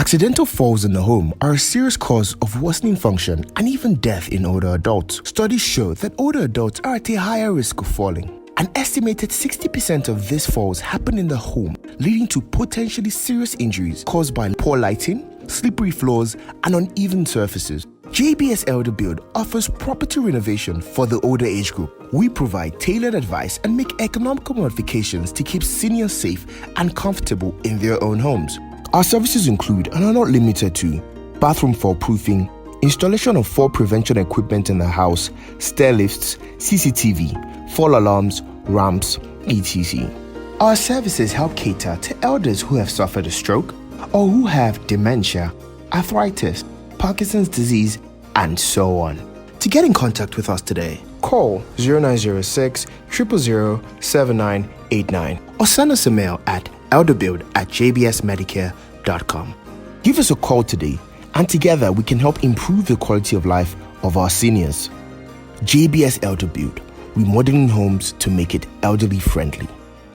Accidental falls in the home are a serious cause of worsening function and even death in older adults. Studies show that older adults are at a higher risk of falling. An estimated 60% of these falls happen in the home, leading to potentially serious injuries caused by poor lighting, slippery floors, and uneven surfaces. JBS ElderBuild offers property renovation for the older age group. We provide tailored advice and make economical modifications to keep seniors safe and comfortable in their own homes. Our services include and are not limited to bathroom fall proofing, installation of fall prevention equipment in the house, stair lifts, CCTV, fall alarms, ramps, etc. Our services help cater to elders who have suffered a stroke or who have dementia, arthritis, Parkinson's disease, and so on. To get in contact with us today, call 0906 000 7989 or send us a mail at elderbuild@jbsmedicare.com. Give us a call today, and together we can help improve the quality of life of our seniors. JBS ElderBuild, remodeling homes to make it elderly friendly.